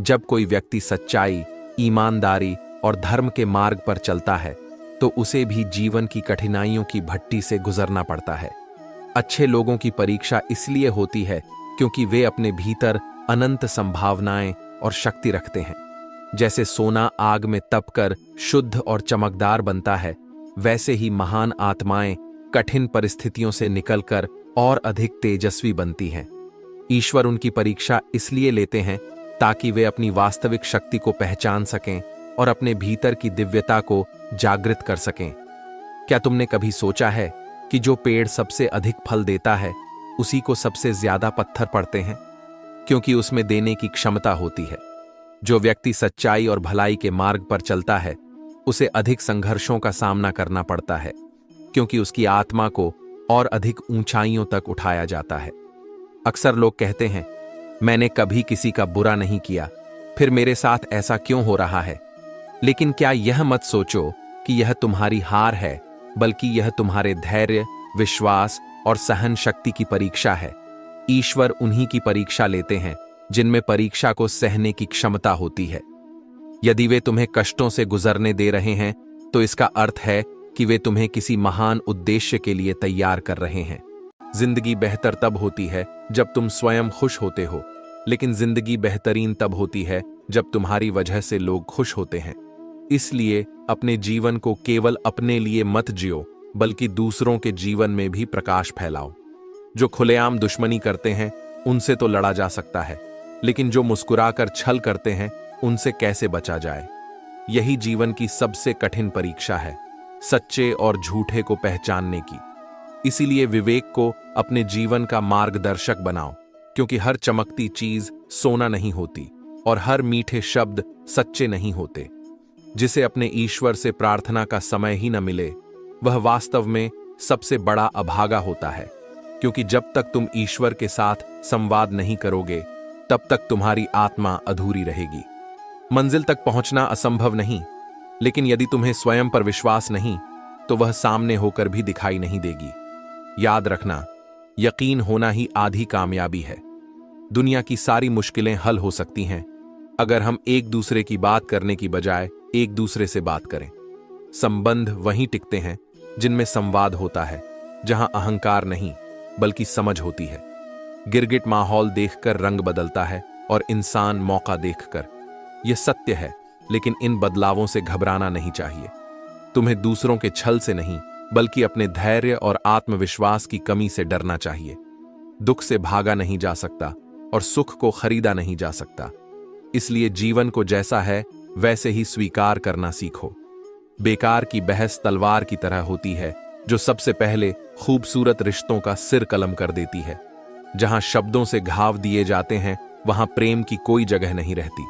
जब कोई व्यक्ति सच्चाई, ईमानदारी और धर्म के मार्ग पर चलता है तो उसे भी जीवन की कठिनाइयों की भट्टी से गुजरना पड़ता है। अच्छे लोगों की परीक्षा इसलिए होती है क्योंकि वे अपने भीतर अनंत संभावनाएं और शक्ति रखते हैं। जैसे सोना आग में तपकर शुद्ध और चमकदार बनता है, वैसे ही महान आत्माएं कठिन परिस्थितियों से निकलकर और अधिक तेजस्वी बनती हैं। ईश्वर उनकी परीक्षा इसलिए लेते हैं ताकि वे अपनी वास्तविक शक्ति को पहचान सकें और अपने भीतर की दिव्यता को जागृत कर सकें। क्या तुमने कभी सोचा है कि जो पेड़ सबसे अधिक फल देता है उसी को सबसे ज्यादा पत्थर पड़ते हैं? क्योंकि उसमें देने की क्षमता होती है। जो व्यक्ति सच्चाई और भलाई के मार्ग पर चलता है उसे अधिक संघर्षों का सामना करना पड़ता है, क्योंकि उसकी आत्मा को और अधिक ऊंचाइयों तक उठाया जाता है। अक्सर लोग कहते हैं, मैंने कभी किसी का बुरा नहीं किया, फिर मेरे साथ ऐसा क्यों हो रहा है? लेकिन क्या यह मत सोचो कि यह तुम्हारी हार है, बल्कि यह तुम्हारे धैर्य, विश्वास और सहन शक्ति की परीक्षा है। ईश्वर उन्हीं की परीक्षा लेते हैं जिनमें परीक्षा को सहने की क्षमता होती है। यदि वे तुम्हें कष्टों से गुजरने दे रहे हैं तो इसका अर्थ है कि वे तुम्हें किसी महान उद्देश्य के लिए तैयार कर रहे हैं। जिंदगी बेहतर तब होती है जब तुम स्वयं खुश होते हो, लेकिन जिंदगी बेहतरीन तब होती है जब तुम्हारी वजह से लोग खुश होते हैं। इसलिए अपने जीवन को केवल अपने लिए मत जियो, बल्कि दूसरों के जीवन में भी प्रकाश फैलाओ। जो खुलेआम दुश्मनी करते हैं उनसे तो लड़ा जा सकता है, लेकिन जो मुस्कुराकर छल करते हैं उनसे कैसे बचा जाए? यही जीवन की सबसे कठिन परीक्षा है, सच्चे और झूठे को पहचानने की। इसीलिए विवेक को अपने जीवन का मार्गदर्शक बनाओ, क्योंकि हर चमकती चीज सोना नहीं होती और हर मीठे शब्द सच्चे नहीं होते। जिसे अपने ईश्वर से प्रार्थना का समय ही न मिले, वह वास्तव में सबसे बड़ा अभागा होता है, क्योंकि जब तक तुम ईश्वर के साथ संवाद नहीं करोगे तब तक तुम्हारी आत्मा अधूरी रहेगी। मंजिल तक पहुंचना असंभव नहीं, लेकिन यदि तुम्हें स्वयं पर विश्वास नहीं तो वह सामने होकर भी दिखाई नहीं देगी। याद रखना, यकीन होना ही आधी कामयाबी है। दुनिया की सारी मुश्किलें हल हो सकती हैं अगर हम एक दूसरे की बात करने की बजाय एक दूसरे से बात करें। संबंध वहीं टिकते हैं जिनमें संवाद होता है, जहां अहंकार नहीं बल्कि समझ होती है। गिरगिट माहौल देखकर रंग बदलता है और इंसान मौका देखकर। यह सत्य है, लेकिन इन बदलावों से घबराना नहीं चाहिए। तुम्हें दूसरों के छल से नहीं, बल्कि अपने धैर्य और आत्मविश्वास की कमी से डरना चाहिए। दुख से भागा नहीं जा सकता और सुख को खरीदा नहीं जा सकता। इसलिए जीवन को जैसा है वैसे ही स्वीकार करना सीखो। बेकार की बहस तलवार की तरह होती है, जो सबसे पहले खूबसूरत रिश्तों का सिर कलम कर देती है। जहां शब्दों से घाव दिए जाते हैं वहां प्रेम की कोई जगह नहीं रहती।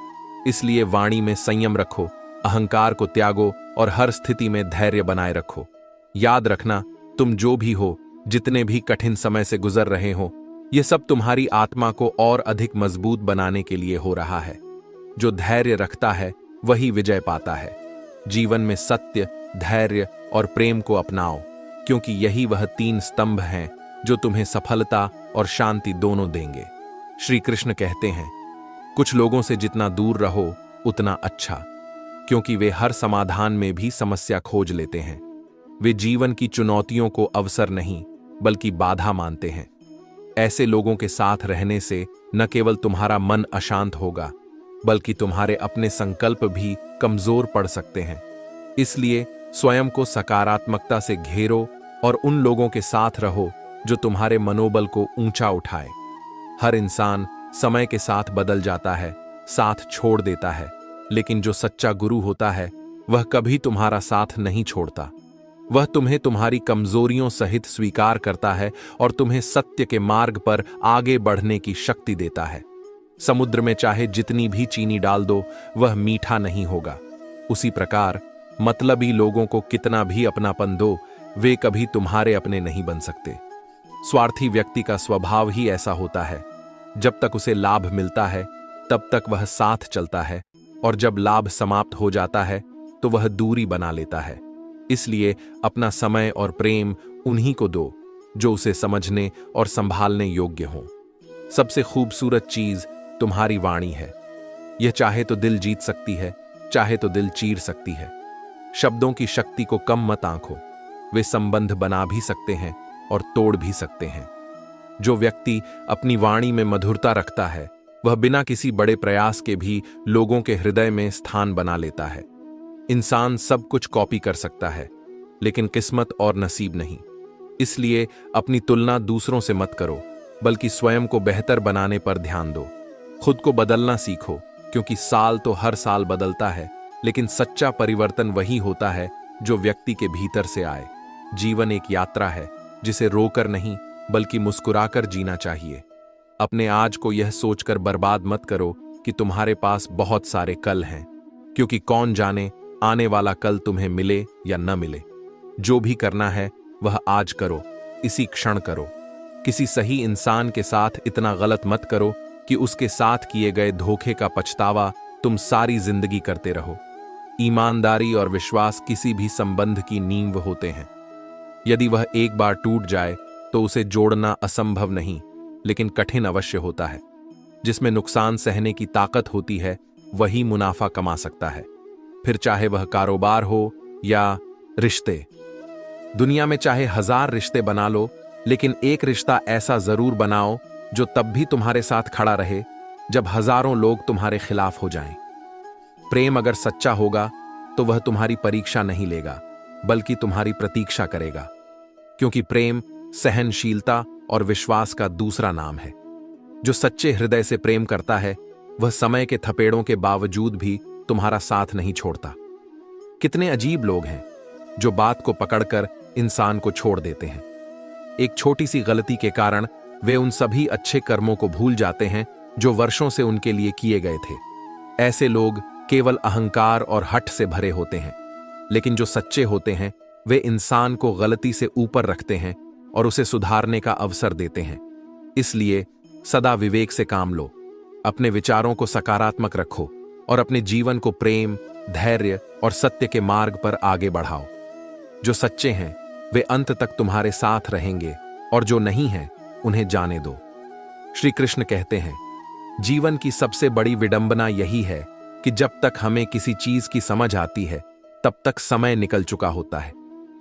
इसलिए वाणी में संयम रखो, अहंकार को त्यागो और हर स्थिति में धैर्य बनाए रखो। याद रखना, तुम जो भी हो, जितने भी कठिन समय से गुजर रहे हो, यह सब तुम्हारी आत्मा को और अधिक मजबूत बनाने के लिए हो रहा है। जो धैर्य रखता है वही विजय पाता है। जीवन में सत्य, धैर्य और प्रेम को अपनाओ, क्योंकि यही वह 3 स्तंभ हैं जो तुम्हें सफलता और शांति दोनों देंगे। श्री कृष्ण कहते हैं, कुछ लोगों से जितना दूर रहो उतना अच्छा, क्योंकि वे हर समाधान में भी समस्या खोज लेते हैं। वे जीवन की चुनौतियों को अवसर नहीं बल्कि बाधा मानते हैं। ऐसे लोगों के साथ रहने से न केवल तुम्हारा मन अशांत होगा, बल्कि तुम्हारे अपने संकल्प भी कमजोर पड़ सकते हैं। इसलिए स्वयं को सकारात्मकता से घेरो और उन लोगों के साथ रहो जो तुम्हारे मनोबल को ऊंचा उठाए। हर इंसान समय के साथ बदल जाता है, साथ छोड़ देता है, लेकिन जो सच्चा गुरु होता है वह कभी तुम्हारा साथ नहीं छोड़ता। वह तुम्हें तुम्हारी कमजोरियों सहित स्वीकार करता है और तुम्हें सत्य के मार्ग पर आगे बढ़ने की शक्ति देता है। समुद्र में चाहे जितनी भी चीनी डाल दो, वह मीठा नहीं होगा। उसी प्रकार मतलबी लोगों को कितना भी अपनापन दो, वे कभी तुम्हारे अपने नहीं बन सकते। स्वार्थी व्यक्ति का स्वभाव ही ऐसा होता है। जब तक उसे लाभ मिलता है तब तक वह साथ चलता है, और जब लाभ समाप्त हो जाता है तो वह दूरी बना लेता है। इसलिए अपना समय और प्रेम उन्हीं को दो जो उसे समझने और संभालने योग्य हों। सबसे खूबसूरत चीज तुम्हारी वाणी है। यह चाहे तो दिल जीत सकती है, चाहे तो दिल चीर सकती है। शब्दों की शक्ति को कम मत आंको, वे संबंध बना भी सकते हैं और तोड़ भी सकते हैं। जो व्यक्ति अपनी वाणी में मधुरता रखता है, वह बिना किसी बड़े प्रयास के भी लोगों के हृदय में स्थान बना लेता है। इंसान सब कुछ कॉपी कर सकता है, लेकिन किस्मत और नसीब नहीं। इसलिए अपनी तुलना दूसरों से मत करो, बल्कि स्वयं को बेहतर बनाने पर ध्यान दो। खुद को बदलना सीखो, क्योंकि साल तो हर साल बदलता है, लेकिन सच्चा परिवर्तन वही होता है जो व्यक्ति के भीतर से आए। जीवन एक यात्रा है, जिसे रोकर नहीं बल्कि मुस्कुराकर जीना चाहिए। अपने आज को यह सोचकर बर्बाद मत करो कि तुम्हारे पास बहुत सारे कल हैं, क्योंकि कौन जाने आने वाला कल तुम्हें मिले या न मिले। जो भी करना है वह आज करो, इसी क्षण करो। किसी सही इंसान के साथ इतना गलत मत करो कि उसके साथ किए गए धोखे का पछतावा तुम सारी जिंदगी करते रहो। ईमानदारी और विश्वास किसी भी संबंध की नींव होते हैं। यदि वह एक बार टूट जाए तो उसे जोड़ना असंभव नहीं, लेकिन कठिन अवश्य होता है। जिसमें नुकसान सहने की ताकत होती है, वही मुनाफा कमा सकता है, फिर चाहे वह कारोबार हो या रिश्ते। दुनिया में चाहे 1000 रिश्ते बना लो, लेकिन एक रिश्ता ऐसा जरूर बनाओ जो तब भी तुम्हारे साथ खड़ा रहे जब हजारों लोग तुम्हारे खिलाफ हो जाएं। प्रेम अगर सच्चा होगा तो वह तुम्हारी परीक्षा नहीं लेगा, बल्कि तुम्हारी प्रतीक्षा करेगा, क्योंकि प्रेम सहनशीलता और विश्वास का दूसरा नाम है। जो सच्चे हृदय से प्रेम करता है, वह समय के थपेड़ों के बावजूद भी तुम्हारा साथ नहीं छोड़ता। कितने अजीब लोग हैं जो बात को पकड़कर इंसान को छोड़ देते हैं। एक छोटी सी गलती के कारण वे उन सभी अच्छे कर्मों को भूल जाते हैं जो वर्षों से उनके लिए किए गए थे। ऐसे लोग केवल अहंकार और हठ से भरे होते हैं, लेकिन जो सच्चे होते हैं वे इंसान को गलती से ऊपर रखते हैं और उसे सुधारने का अवसर देते हैं। इसलिए सदा विवेक से काम लो, अपने विचारों को सकारात्मक रखो और अपने जीवन को प्रेम, धैर्य और सत्य के मार्ग पर आगे बढ़ाओ। जो सच्चे हैं वे अंत तक तुम्हारे साथ रहेंगे, और जो नहीं हैं उन्हें जाने दो। श्री कृष्ण कहते हैं, जीवन की सबसे बड़ी विडंबना यही है कि जब तक हमें किसी चीज की समझ आती है, तब तक समय निकल चुका होता है।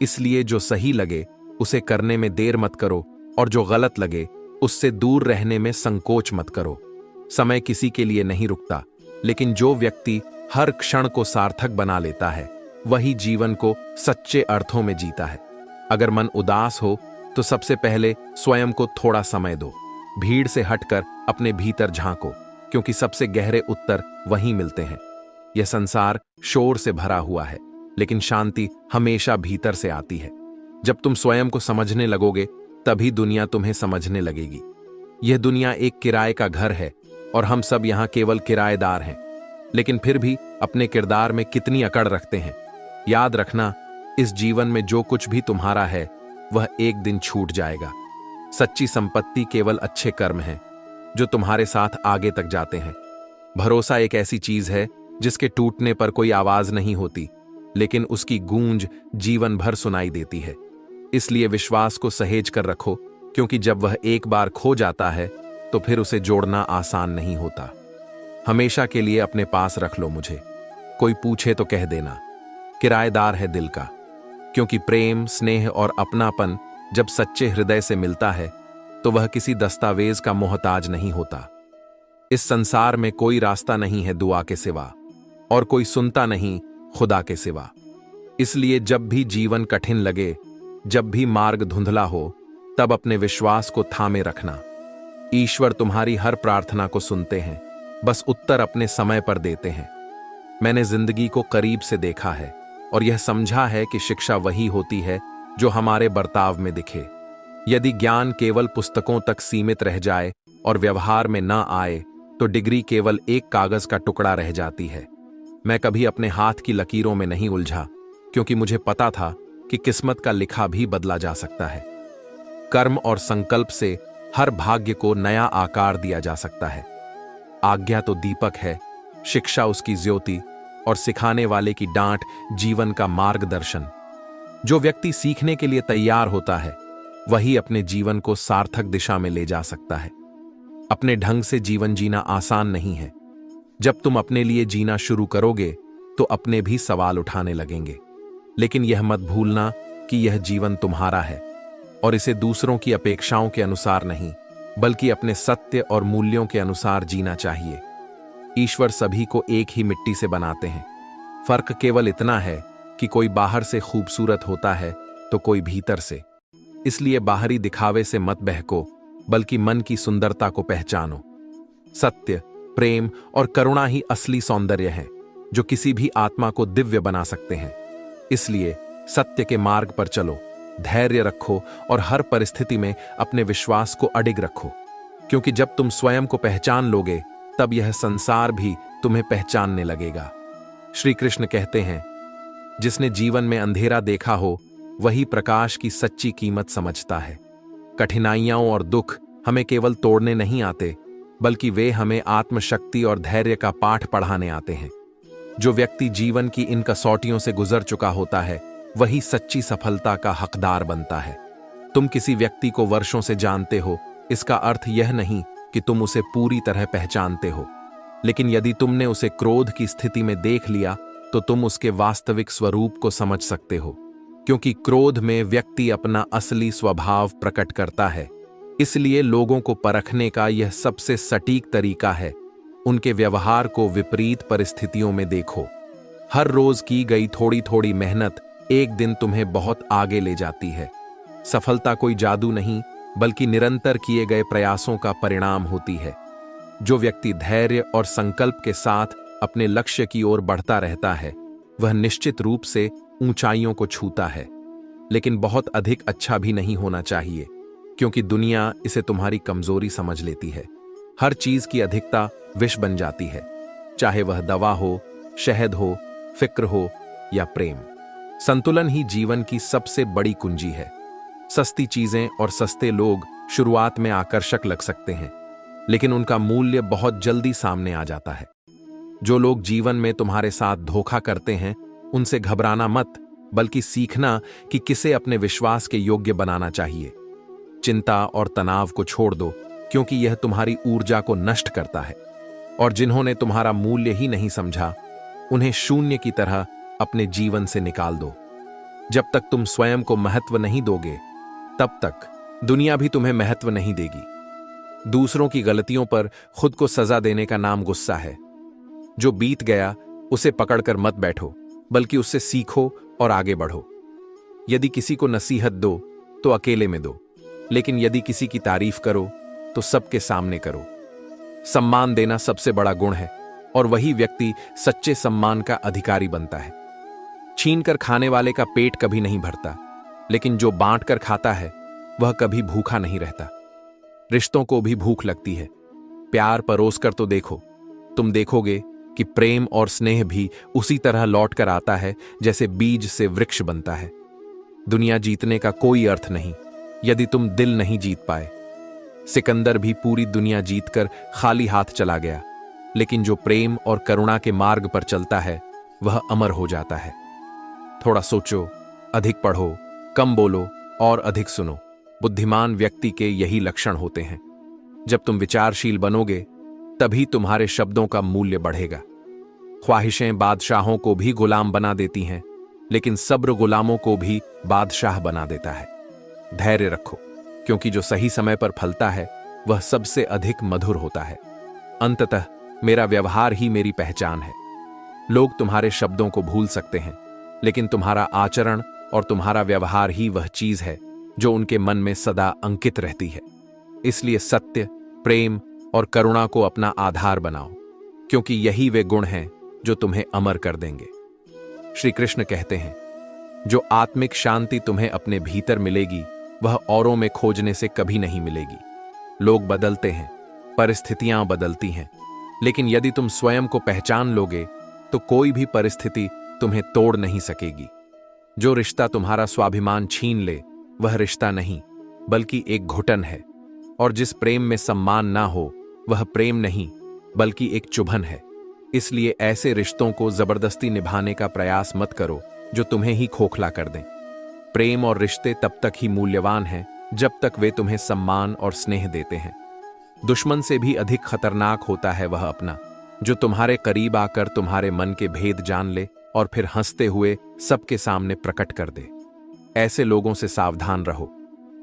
इसलिए जो सही लगे उसे करने में देर मत करो, और जो गलत लगे उससे दूर रहने में संकोच मत करो। समय किसी के लिए नहीं रुकता, लेकिन जो व्यक्ति हर क्षण को सार्थक बना लेता है, वही जीवन को सच्चे अर्थों में जीता है। अगर मन उदास हो तो सबसे पहले स्वयं को थोड़ा समय दो। भीड़ से हटकर अपने भीतर झांको, क्योंकि सबसे गहरे उत्तर वहीं मिलते हैं। यह संसार शोर से भरा हुआ है, लेकिन शांति हमेशा भीतर से आती है। जब तुम स्वयं को समझने लगोगे, तभी दुनिया तुम्हें समझने लगेगी। यह दुनिया एक किराए का घर है और हम सब यहाँ केवल किराएदार हैं, लेकिन फिर भी अपने किरदार में कितनी अकड़ रखते हैं। याद रखना, इस जीवन में जो कुछ भी तुम्हारा है वह एक दिन छूट जाएगा। सच्ची संपत्ति केवल अच्छे कर्म हैं जो तुम्हारे साथ आगे तक जाते हैं। भरोसा एक ऐसी चीज है जिसके टूटने पर कोई आवाज नहीं होती, लेकिन उसकी गूंज जीवन भर सुनाई देती है। इसलिए विश्वास को सहेज कर रखो, क्योंकि जब वह एक बार खो जाता है तो फिर उसे जोड़ना आसान नहीं होता। हमेशा के लिए अपने पास रख लो मुझे। कोई पूछे तो कह देना, किराएदार है दिल का, क्योंकि प्रेम, स्नेह और अपनापन जब सच्चे हृदय से मिलता है तो वह किसी दस्तावेज का मोहताज नहीं होता। इस संसार में कोई रास्ता नहीं है दुआ के सिवा, और कोई सुनता नहीं खुदा के सिवा। इसलिए जब भी जीवन कठिन लगे, जब भी मार्ग धुंधला हो, तब अपने विश्वास को थामे रखना। ईश्वर तुम्हारी हर प्रार्थना को सुनते हैं, बस उत्तर अपने समय पर देते हैं। मैंने जिंदगी को करीब से देखा है और यह समझा है कि शिक्षा वही होती है जो हमारे बर्ताव में दिखे। यदि ज्ञान केवल पुस्तकों तक सीमित रह जाए और व्यवहार में न आए, तो डिग्री केवल एक कागज का टुकड़ा रह जाती है। मैं कभी अपने हाथ की लकीरों में नहीं उलझा, क्योंकि मुझे पता था कि किस्मत का लिखा भी बदला जा सकता है। कर्म और संकल्प से हर भाग्य को नया आकार दिया जा सकता है। आज्ञा तो दीपक है, शिक्षा उसकी ज्योति, और सिखाने वाले की डांट जीवन का मार्गदर्शन। जो व्यक्ति सीखने के लिए तैयार होता है, वही अपने जीवन को सार्थक दिशा में ले जा सकता है। अपने ढंग से जीवन जीना आसान नहीं है, जब तुम अपने लिए जीना शुरू करोगे तो अपने भी सवाल उठाने लगेंगे। लेकिन यह मत भूलना कि यह जीवन तुम्हारा है और इसे दूसरों की अपेक्षाओं के अनुसार नहीं, बल्कि अपने सत्य और मूल्यों के अनुसार जीना चाहिए। ईश्वर सभी को एक ही मिट्टी से बनाते हैं। फर्क केवल इतना है कि कोई बाहर से खूबसूरत होता है तो कोई भीतर से। इसलिए बाहरी दिखावे से मत बहको, बल्कि मन की सुंदरता को पहचानो। सत्य, प्रेम और करुणा ही असली सौंदर्य है, जो किसी भी आत्मा को दिव्य बना सकते हैं। इसलिए सत्य के मार्ग पर चलो, धैर्य रखो और हर परिस्थिति में अपने विश्वास को अडिग रखो, क्योंकि जब तुम स्वयं को पहचान लोगे तब यह संसार भी तुम्हें पहचानने लगेगा। श्री कृष्ण कहते हैं, जिसने जीवन में अंधेरा देखा हो वही प्रकाश की सच्ची कीमत समझता है। कठिनाइयां और दुख हमें केवल तोड़ने नहीं आते, बल्कि वे हमें आत्मशक्ति और धैर्य का पाठ पढ़ाने आते हैं। जो व्यक्ति जीवन की इन कसौटियों से गुजर चुका होता है वही सच्ची सफलता का हकदार बनता है। तुम किसी व्यक्ति को वर्षों से जानते हो, इसका अर्थ यह नहीं कि तुम उसे पूरी तरह पहचानते हो, लेकिन यदि तुमने उसे क्रोध की स्थिति में देख लिया तो तुम उसके वास्तविक स्वरूप को समझ सकते हो, क्योंकि क्रोध में व्यक्ति अपना असली स्वभाव प्रकट करता है। इसलिए लोगों को परखने का यह सबसे सटीक तरीका है, उनके व्यवहार को विपरीत परिस्थितियों में देखो। हर रोज की गई थोड़ी थोड़ी मेहनत एक दिन तुम्हें बहुत आगे ले जाती है। सफलता कोई जादू नहीं, बल्कि निरंतर किए गए प्रयासों का परिणाम होती है। जो व्यक्ति धैर्य और संकल्प के साथ अपने लक्ष्य की ओर बढ़ता रहता है वह निश्चित रूप से ऊंचाइयों को छूता है। लेकिन बहुत अधिक अच्छा भी नहीं होना चाहिए, क्योंकि दुनिया इसे तुम्हारी कमजोरी समझ लेती है। हर चीज की अधिकता विष बन जाती है, चाहे वह दवा हो, शहद हो, फिक्र हो या प्रेम। संतुलन ही जीवन की सबसे बड़ी कुंजी है। सस्ती चीजें और सस्ते लोग शुरुआत में आकर्षक लग सकते हैं, लेकिन उनका मूल्य बहुत जल्दी सामने आ जाता है। जो लोग जीवन में तुम्हारे साथ धोखा करते हैं उनसे घबराना मत, बल्कि सीखना कि किसे अपने विश्वास के योग्य बनाना चाहिए। चिंता और तनाव को छोड़ दो, क्योंकि यह तुम्हारी ऊर्जा को नष्ट करता है। और जिन्होंने तुम्हारा मूल्य ही नहीं समझा उन्हें शून्य की तरह अपने जीवन से निकाल दो। जब तक तुम स्वयं को महत्व नहीं दोगे तब तक दुनिया भी तुम्हें महत्व नहीं देगी। दूसरों की गलतियों पर खुद को सजा देने का नाम गुस्सा है। जो बीत गया उसे पकड़कर मत बैठो, बल्कि उससे सीखो और आगे बढ़ो। यदि किसी को नसीहत दो तो अकेले में दो, लेकिन यदि किसी की तारीफ करो तो सबके सामने करो। सम्मान देना सबसे बड़ा गुण है और वही व्यक्ति सच्चे सम्मान का अधिकारी बनता है। छीन कर खाने वाले का पेट कभी नहीं भरता, लेकिन जो बांट कर खाता है वह कभी भूखा नहीं रहता। रिश्तों को भी भूख लगती है। प्यार परोस कर तो देखो, तुम देखोगे कि प्रेम और स्नेह भी उसी तरह लौट कर आता है जैसे बीज से वृक्ष बनता है। दुनिया जीतने का कोई अर्थ नहीं यदि तुम दिल नहीं जीत पाए। सिकंदर भी पूरी दुनिया जीतकर खाली हाथ चला गया, लेकिन जो प्रेम और करुणा के मार्ग पर चलता है वह अमर हो जाता है। थोड़ा सोचो, अधिक पढ़ो, कम बोलो और अधिक सुनो। बुद्धिमान व्यक्ति के यही लक्षण होते हैं। जब तुम विचारशील बनोगे तभी तुम्हारे शब्दों का मूल्य बढ़ेगा। ख्वाहिशें बादशाहों को भी गुलाम बना देती हैं, लेकिन सब्र गुलामों को भी बादशाह बना देता है। धैर्य रखो, क्योंकि जो सही समय पर फलता है वह सबसे अधिक मधुर होता है। अंततः मेरा व्यवहार ही मेरी पहचान है। लोग तुम्हारे शब्दों को भूल सकते हैं, लेकिन तुम्हारा आचरण और तुम्हारा व्यवहार ही वह चीज है जो उनके मन में सदा अंकित रहती है। इसलिए सत्य, प्रेम और करुणा को अपना आधार बनाओ, क्योंकि यही वे गुण हैं जो तुम्हें अमर कर देंगे। श्री कृष्ण कहते हैं, जो आत्मिक शांति तुम्हें अपने भीतर मिलेगी वह औरों में खोजने से कभी नहीं मिलेगी। लोग बदलते हैं, परिस्थितियां बदलती हैं, लेकिन यदि तुम स्वयं को पहचान लोगे तो कोई भी परिस्थिति तुम्हें तोड़ नहीं सकेगी। जो रिश्ता तुम्हारा स्वाभिमान छीन ले वह रिश्ता नहीं, बल्कि एक घुटन है। और जिस प्रेम में सम्मान ना हो वह प्रेम नहीं, बल्कि एक चुभन है। इसलिए ऐसे रिश्तों को जबरदस्ती निभाने का प्रयास मत करो जो तुम्हें ही खोखला कर दें। प्रेम और रिश्ते तब तक ही मूल्यवान हैं जब तक वे तुम्हें सम्मान और स्नेह देते हैं। दुश्मन से भी अधिक खतरनाक होता है वह अपना, जो तुम्हारे करीब आकर तुम्हारे मन के भेद जान ले और फिर हंसते हुए सबके सामने प्रकट कर दे। ऐसे लोगों से सावधान रहो,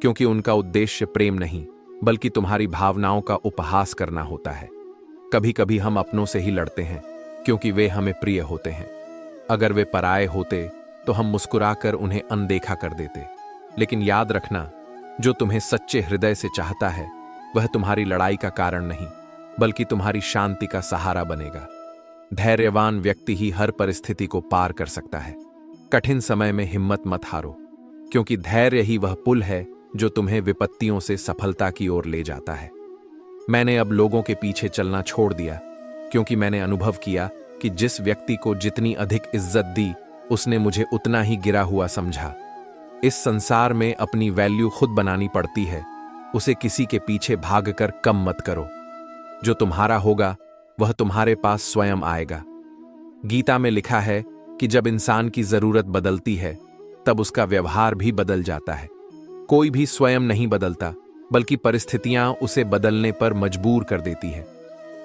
क्योंकि उनका उद्देश्य प्रेम नहीं बल्कि तुम्हारी भावनाओं का उपहास करना होता है। कभी कभी हम अपनों से ही लड़ते हैं क्योंकि वे हमें प्रिय होते हैं। अगर वे पराये होते तो हम मुस्कुराकर उन्हें अनदेखा कर देते। लेकिन याद रखना, जो तुम्हें सच्चे हृदय से चाहता है वह तुम्हारी लड़ाई का कारण नहीं बल्कि तुम्हारी शांति का सहारा बनेगा। धैर्यवान व्यक्ति ही हर परिस्थिति को पार कर सकता है। कठिन समय में हिम्मत मत हारो, क्योंकि धैर्य ही वह पुल है जो तुम्हें विपत्तियों से सफलता की ओर ले जाता है। मैंने अब लोगों के पीछे चलना छोड़ दिया, क्योंकि मैंने अनुभव किया कि जिस व्यक्ति को जितनी अधिक इज्जत दी उसने मुझे उतना ही गिरा हुआ समझा। इस संसार में अपनी वैल्यू खुद बनानी पड़ती है, उसे किसी के पीछे भागकर कम मत करो। जो तुम्हारा होगा वह तुम्हारे पास स्वयं आएगा। गीता में लिखा है कि जब इंसान की जरूरत बदलती है तब उसका व्यवहार भी बदल जाता है। कोई भी स्वयं नहीं बदलता, बल्कि परिस्थितियां उसे बदलने पर मजबूर कर देती है।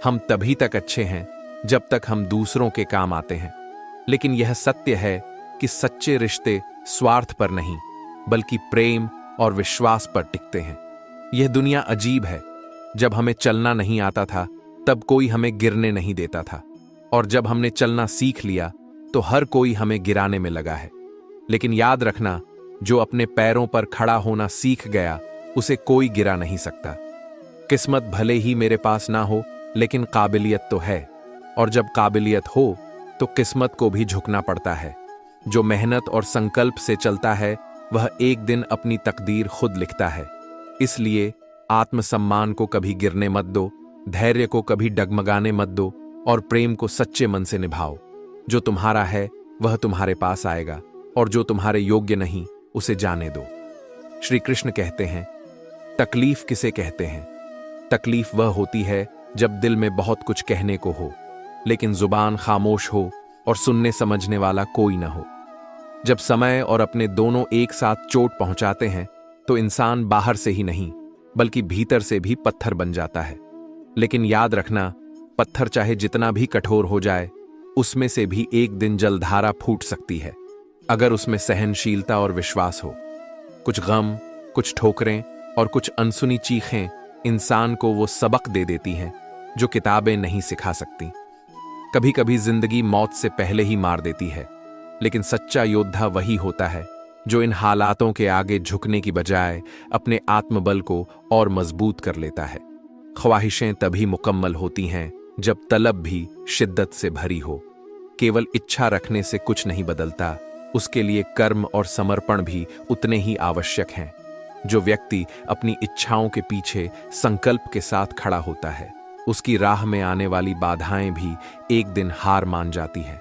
हम तभी तक अच्छे हैं जब तक हम दूसरों के काम आते हैं, लेकिन यह सत्य है कि सच्चे रिश्ते स्वार्थ पर नहीं बल्कि प्रेम और विश्वास पर टिकते हैं। यह दुनिया अजीब है। जब हमें चलना नहीं आता था तब कोई हमें गिरने नहीं देता था, और जब हमने चलना सीख लिया तो हर कोई हमें गिराने में लगा है। लेकिन याद रखना, जो अपने पैरों पर खड़ा होना सीख गया उसे कोई गिरा नहीं सकता। किस्मत भले ही मेरे पास ना हो, लेकिन काबिलियत तो है, और जब काबिलियत हो तो किस्मत को भी झुकना पड़ता है। जो मेहनत और संकल्प से चलता है वह एक दिन अपनी तकदीर खुद लिखता है। इसलिए आत्मसम्मान को कभी गिरने मत दो, धैर्य को कभी डगमगाने मत दो, और प्रेम को सच्चे मन से निभाओ। जो तुम्हारा है वह तुम्हारे पास आएगा, और जो तुम्हारे योग्य नहीं उसे जाने दो। श्री कृष्ण कहते हैं, तकलीफ किसे कहते हैं? तकलीफ वह होती है जब दिल में बहुत कुछ कहने को हो, लेकिन जुबान खामोश हो और सुनने समझने वाला कोई ना हो। जब समय और अपने दोनों एक साथ चोट पहुंचाते हैं तो इंसान बाहर से ही नहीं बल्कि भीतर से भी पत्थर बन जाता है। लेकिन याद रखना, पत्थर चाहे जितना भी कठोर हो जाए, उसमें से भी एक दिन जलधारा फूट सकती है, अगर उसमें सहनशीलता और विश्वास हो। कुछ गम, कुछ ठोकरें और कुछ अनसुनी चीखें इंसान को वो सबक दे देती हैं जो किताबें नहीं सिखा सकती। कभी कभी जिंदगी मौत से पहले ही मार देती है, लेकिन सच्चा योद्धा वही होता है जो इन हालातों के आगे झुकने की बजाय अपने आत्मबल को और मजबूत कर लेता है। ख्वाहिशें तभी मुकम्मल होती हैं जब तलब भी शिद्दत से भरी हो। केवल इच्छा रखने से कुछ नहीं बदलता, उसके लिए कर्म और समर्पण भी उतने ही आवश्यक हैं। जो व्यक्ति अपनी इच्छाओं के पीछे संकल्प के साथ खड़ा होता है, उसकी राह में आने वाली बाधाएं भी एक दिन हार मान जाती हैं।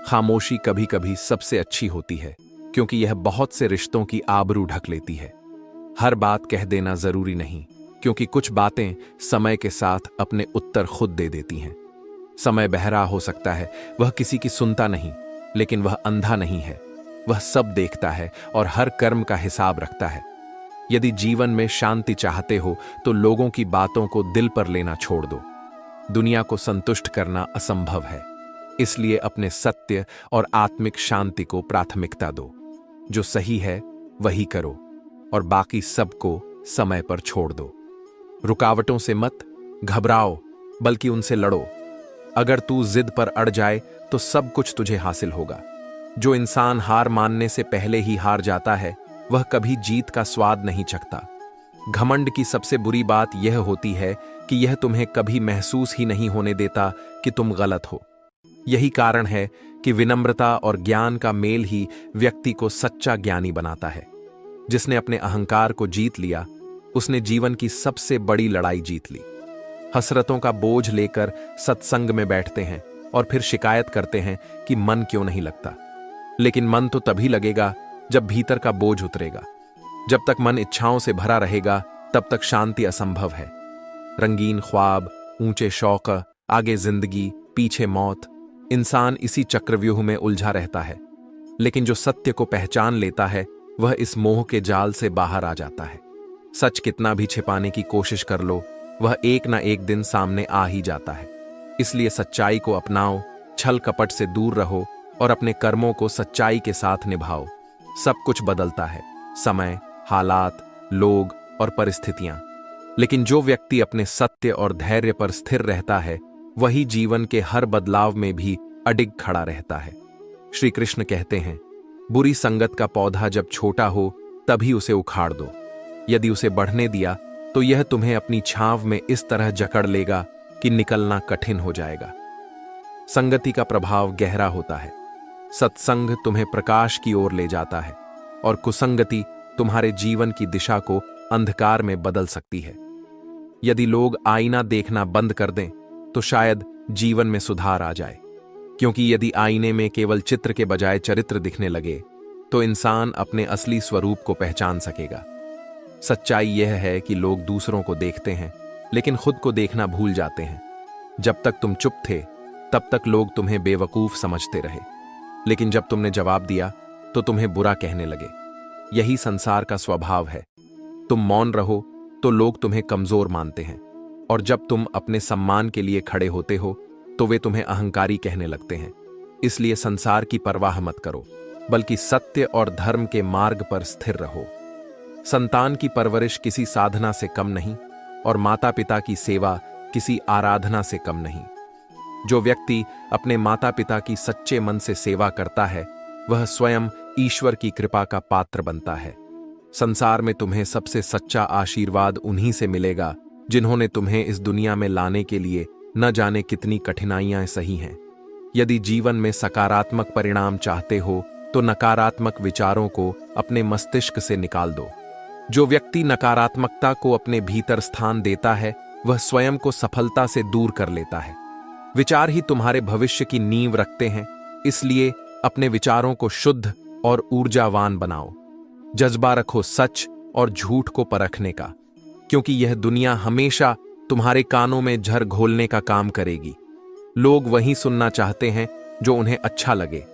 खामोशी कभी कभी सबसे अच्छी होती है, क्योंकि यह बहुत से रिश्तों की आबरू ढक लेती है। हर बात कह देना जरूरी नहीं, क्योंकि कुछ बातें समय के साथ अपने उत्तर खुद दे देती हैं। समय बहरा हो सकता है, वह किसी की सुनता नहीं, लेकिन वह अंधा नहीं है। वह सब देखता है और हर कर्म का हिसाब रखता है। यदि जीवन में शांति चाहते हो तो लोगों की बातों को दिल पर लेना छोड़ दो। दुनिया को संतुष्ट करना असंभव है, इसलिए अपने सत्य और आत्मिक शांति को प्राथमिकता दो। जो सही है वही करो, और बाकी सबको समय पर छोड़ दो। रुकावटों से मत घबराओ, बल्कि उनसे लड़ो। अगर तू जिद पर अड़ जाए तो सब कुछ तुझे हासिल होगा। जो इंसान हार मानने से पहले ही हार जाता है, वह कभी जीत का स्वाद नहीं चखता। घमंड की सबसे बुरी बात यह होती है कि यह तुम्हें कभी महसूस ही नहीं होने देता कि तुम गलत हो। यही कारण है कि विनम्रता और ज्ञान का मेल ही व्यक्ति को सच्चा ज्ञानी बनाता है। जिसने अपने अहंकार को जीत लिया, उसने जीवन की सबसे बड़ी लड़ाई जीत ली। हसरतों का बोझ लेकर सत्संग में बैठते हैं और फिर शिकायत करते हैं कि मन क्यों नहीं लगता। लेकिन मन तो तभी लगेगा जब भीतर का बोझ उतरेगा। जब तक मन इच्छाओं से भरा रहेगा, तब तक शांति असंभव है। रंगीन ख्वाब, ऊंचे शौक, आगे जिंदगी, पीछे मौत, इंसान इसी चक्रव्यूह में उलझा रहता है। लेकिन जो सत्य को पहचान लेता है, वह इस मोह के जाल से बाहर आ जाता है। सच कितना भी छिपाने की कोशिश कर लो, वह एक ना एक दिन सामने आ ही जाता है। इसलिए सच्चाई को अपनाओ, छल कपट से दूर रहो और अपने कर्मों को सच्चाई के साथ निभाओ। सब कुछ बदलता है, समय, हालात, लोग और परिस्थितियां, लेकिन जो व्यक्ति अपने सत्य और धैर्य पर स्थिर रहता है वही जीवन के हर बदलाव में भी अडिग खड़ा रहता है। श्री कृष्ण कहते हैं, बुरी संगत का पौधा जब छोटा हो तभी उसे उखाड़ दो। यदि उसे बढ़ने दिया तो यह तुम्हें अपनी छांव में इस तरह जकड़ लेगा कि निकलना कठिन हो जाएगा। संगति का प्रभाव गहरा होता है। सत्संग तुम्हें प्रकाश की ओर ले जाता है और कुसंगति तुम्हारे जीवन की दिशा को अंधकार में बदल सकती है। यदि लोग आईना देखना बंद कर दें तो शायद जीवन में सुधार आ जाए, क्योंकि यदि आईने में केवल चित्र के बजाय चरित्र दिखने लगे तो इंसान अपने असली स्वरूप को पहचान सकेगा। सच्चाई यह है कि लोग दूसरों को देखते हैं लेकिन खुद को देखना भूल जाते हैं। जब तक तुम चुप थे तब तक लोग तुम्हें बेवकूफ समझते रहे, लेकिन जब तुमने जवाब दिया तो तुम्हें बुरा कहने लगे। यही संसार का स्वभाव है। तुम मौन रहो तो लोग तुम्हें कमजोर मानते हैं, और जब तुम अपने सम्मान के लिए खड़े होते हो तो वे तुम्हें अहंकारी कहने लगते हैं। इसलिए संसार की परवाह मत करो, बल्कि सत्य और धर्म के मार्ग पर स्थिर रहो। संतान की परवरिश किसी साधना से कम नहीं और माता पिता की सेवा किसी आराधना से कम नहीं। जो व्यक्ति अपने माता पिता की सच्चे मन से सेवा करता है वह स्वयं ईश्वर की कृपा का पात्र बनता है। संसार में तुम्हें सबसे सच्चा आशीर्वाद उन्हीं से मिलेगा जिन्होंने तुम्हें इस दुनिया में लाने के लिए न जाने कितनी कठिनाइयां सही हैं। यदि जीवन में सकारात्मक परिणाम चाहते हो तो नकारात्मक विचारों को अपने मस्तिष्क से निकाल दो। जो व्यक्ति नकारात्मकता को अपने भीतर स्थान देता है वह स्वयं को सफलता से दूर कर लेता है। विचार ही तुम्हारे भविष्य की नींव रखते हैं, इसलिए अपने विचारों को शुद्ध और ऊर्जावान बनाओ। जज्बा रखो सच और झूठ को परखने का, क्योंकि यह दुनिया हमेशा तुम्हारे कानों में झर घोलने का काम करेगी। लोग वही सुनना चाहते हैं जो उन्हें अच्छा लगे,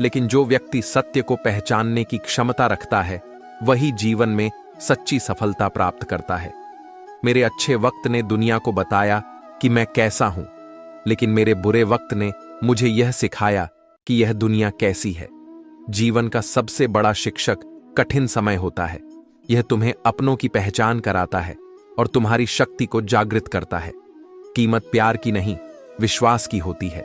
लेकिन जो व्यक्ति सत्य को पहचानने की क्षमता रखता है वही जीवन में सच्ची सफलता प्राप्त करता है। मेरे अच्छे वक्त ने दुनिया को बताया कि मैं कैसा हूं, लेकिन मेरे बुरे वक्त ने मुझे यह सिखाया कि यह दुनिया कैसी है। जीवन का सबसे बड़ा शिक्षक कठिन समय होता है। यह तुम्हें अपनों की पहचान कराता है और तुम्हारी शक्ति को जागृत करता है। कीमत प्यार की नहीं, विश्वास की होती है।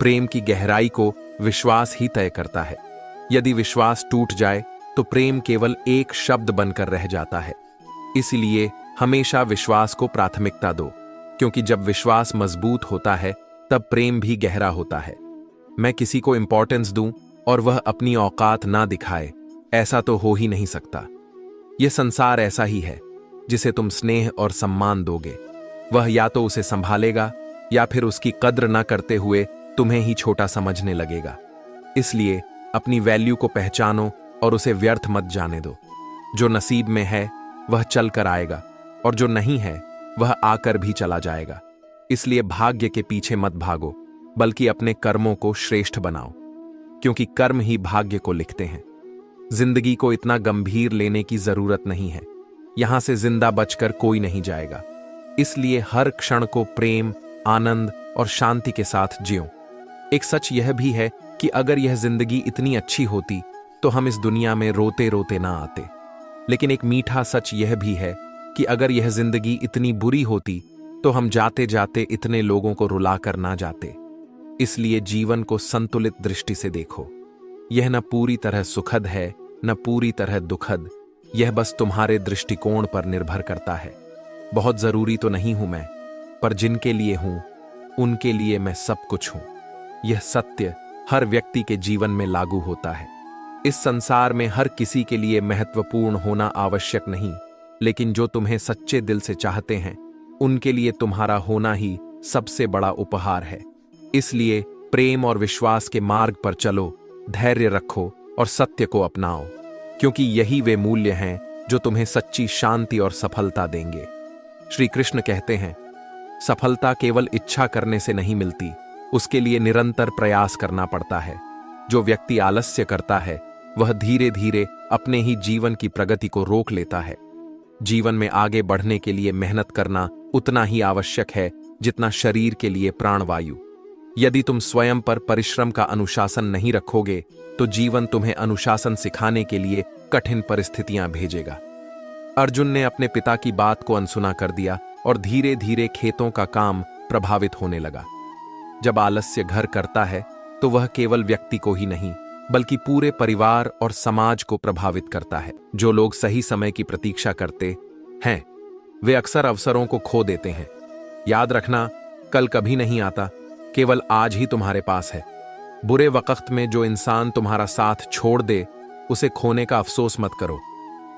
प्रेम की गहराई को विश्वास ही तय करता है। यदि विश्वास टूट जाए तो प्रेम केवल एक शब्द बनकर रह जाता है। इसलिए हमेशा विश्वास को प्राथमिकता दो, क्योंकि जब विश्वास मजबूत होता है तब प्रेम भी गहरा होता है। मैं किसी को इंपॉर्टेंस दूं और वह अपनी औकात ना दिखाए, ऐसा तो हो ही नहीं सकता। यह संसार ऐसा ही है, जिसे तुम स्नेह और सम्मान दोगे वह या तो उसे संभालेगा या फिर उसकी कद्र न करते हुए तुम्हें ही छोटा समझने लगेगा। इसलिए अपनी वैल्यू को पहचानो और उसे व्यर्थ मत जाने दो। जो नसीब में है वह चल कर आएगा और जो नहीं है वह आकर भी चला जाएगा। इसलिए भाग्य के पीछे मत भागो, बल्कि अपने कर्मों को श्रेष्ठ बनाओ, क्योंकि कर्म ही भाग्य को लिखते हैं। जिंदगी को इतना गंभीर लेने की जरूरत नहीं है। यहां से जिंदा बचकर कोई नहीं जाएगा। इसलिए हर क्षण को प्रेम, आनंद और शांति के साथ जियो। एक सच यह भी है कि अगर यह जिंदगी इतनी अच्छी होती तो हम इस दुनिया में रोते रोते ना आते। लेकिन एक मीठा सच यह भी है कि अगर यह जिंदगी इतनी बुरी होती तो हम जाते जाते इतने लोगों को रुलाकर ना जाते। इसलिए जीवन को संतुलित दृष्टि से देखो। यह न पूरी तरह सुखद है न पूरी तरह दुखद, यह बस तुम्हारे दृष्टिकोण पर निर्भर करता है। बहुत जरूरी तो नहीं हूं मैं, पर जिनके लिए हूं उनके लिए मैं सब कुछ हूं। यह सत्य हर व्यक्ति के जीवन में लागू होता है। इस संसार में हर किसी के लिए महत्वपूर्ण होना आवश्यक नहीं, लेकिन जो तुम्हें सच्चे दिल से चाहते हैं उनके लिए तुम्हारा होना ही सबसे बड़ा उपहार है। इसलिए प्रेम और विश्वास के मार्ग पर चलो, धैर्य रखो और सत्य को अपनाओ, क्योंकि यही वे मूल्य हैं जो तुम्हें सच्ची शांति और सफलता देंगे। श्री कृष्ण कहते हैं, सफलता केवल इच्छा करने से नहीं मिलती, उसके लिए निरंतर प्रयास करना पड़ता है। जो व्यक्ति आलस्य करता है वह धीरे धीरे अपने ही जीवन की प्रगति को रोक लेता है। जीवन में आगे बढ़ने के लिए मेहनत करना उतना ही आवश्यक है जितना शरीर के लिए प्राणवायु। यदि तुम स्वयं पर परिश्रम का अनुशासन नहीं रखोगे तो जीवन तुम्हें अनुशासन सिखाने के लिए कठिन परिस्थितियां भेजेगा। अर्जुन ने अपने पिता की बात को अनसुना कर दिया और धीरे धीरे खेतों का काम प्रभावित होने लगा। जब आलस्य घर करता है तो वह केवल व्यक्ति को ही नहीं बल्कि पूरे परिवार और समाज को प्रभावित करता है। जो लोग सही समय की प्रतीक्षा करते हैं वे अक्सर अवसरों को खो देते हैं। याद रखना, कल कभी नहीं आता, केवल आज ही तुम्हारे पास है। बुरे वक्त में जो इंसान तुम्हारा साथ छोड़ दे उसे खोने का अफसोस मत करो,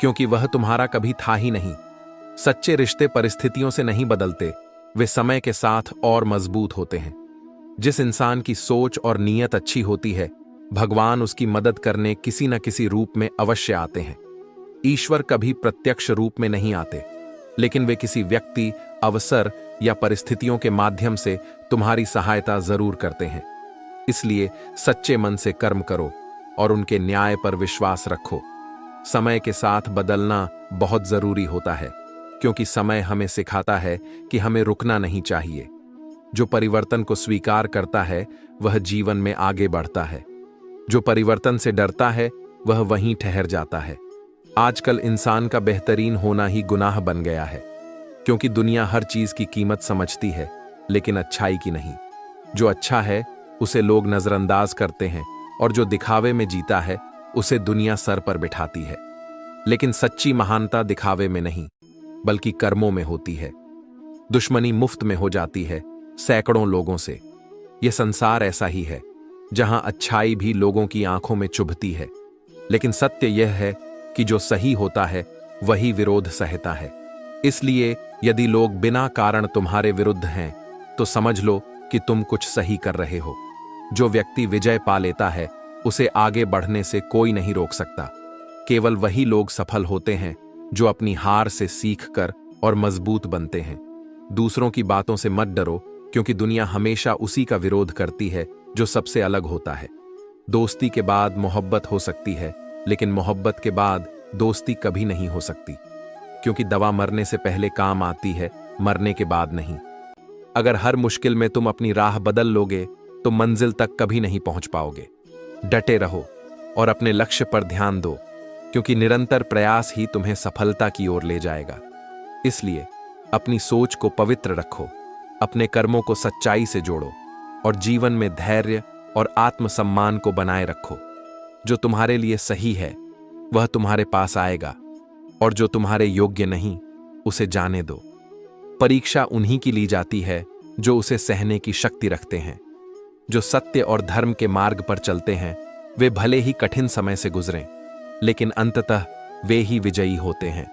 क्योंकि वह तुम्हारा कभी था ही नहीं। सच्चे रिश्ते परिस्थितियों से नहीं बदलते, वे समय के साथ और मजबूत होते हैं। जिस इंसान की सोच और नीयत अच्छी होती है, भगवान उसकी मदद करने किसी न किसी रूप में अवश्य आते हैं। ईश्वर कभी प्रत्यक्ष रूप में नहीं आते, लेकिन वे किसी व्यक्ति, अवसर या परिस्थितियों के माध्यम से तुम्हारी सहायता जरूर करते हैं। इसलिए सच्चे मन से कर्म करो और उनके न्याय पर विश्वास रखो। समय के साथ बदलना बहुत जरूरी होता है, क्योंकि समय हमें सिखाता है कि हमें रुकना नहीं चाहिए। जो परिवर्तन को स्वीकार करता है वह जीवन में आगे बढ़ता है। जो परिवर्तन से डरता है वह वहीं ठहर जाता है। आजकल इंसान का बेहतरीन होना ही गुनाह बन गया है, क्योंकि दुनिया हर चीज की कीमत समझती है लेकिन अच्छाई की नहीं। जो अच्छा है उसे लोग नजरअंदाज करते हैं और जो दिखावे में जीता है उसे दुनिया सर पर बिठाती है। लेकिन सच्ची महानता दिखावे में नहीं बल्कि कर्मों में होती है। दुश्मनी मुफ्त में हो जाती है सैकड़ों लोगों से। यह संसार ऐसा ही है जहां अच्छाई भी लोगों की आंखों में चुभती है, लेकिन सत्य यह है कि जो सही होता है वही विरोध सहता है। इसलिए यदि लोग बिना कारण तुम्हारे विरुद्ध हैं तो समझ लो कि तुम कुछ सही कर रहे हो। जो व्यक्ति विजय पा लेता है उसे आगे बढ़ने से कोई नहीं रोक सकता। केवल वही लोग सफल होते हैं जो अपनी हार से सीखकर और मजबूत बनते हैं। दूसरों की बातों से मत डरो, क्योंकि दुनिया हमेशा उसी का विरोध करती है जो सबसे अलग होता है। दोस्ती के बाद मोहब्बत हो सकती है, लेकिन मोहब्बत के बाद दोस्ती कभी नहीं हो सकती, क्योंकि दवा मरने से पहले काम आती है, मरने के बाद नहीं। अगर हर मुश्किल में तुम अपनी राह बदल लोगे तो मंजिल तक कभी नहीं पहुंच पाओगे। डटे रहो और अपने लक्ष्य पर ध्यान दो, क्योंकि निरंतर प्रयास ही तुम्हें सफलता की ओर ले जाएगा। इसलिए अपनी सोच को पवित्र रखो, अपने कर्मों को सच्चाई से जोड़ो और जीवन में धैर्य और आत्मसम्मान को बनाए रखो। जो तुम्हारे लिए सही है वह तुम्हारे पास आएगा, और जो तुम्हारे योग्य नहीं उसे जाने दो। परीक्षा उन्हीं की ली जाती है जो उसे सहने की शक्ति रखते हैं। जो सत्य और धर्म के मार्ग पर चलते हैं वे भले ही कठिन समय से गुजरें, लेकिन अंततः वे ही विजयी होते हैं।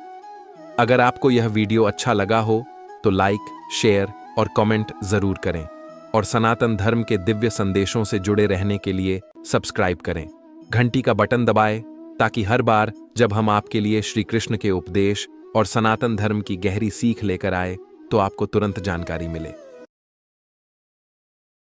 अगर आपको यह वीडियो अच्छा लगा हो तो लाइक, शेयर और कमेंट जरूर करें, और सनातन धर्म के दिव्य संदेशों से जुड़े रहने के लिए सब्सक्राइब करें। घंटी का बटन दबाएं ताकि हर बार जब हम आपके लिए श्री कृष्ण के उपदेश और सनातन धर्म की गहरी सीख लेकर आए तो आपको तुरंत जानकारी मिले।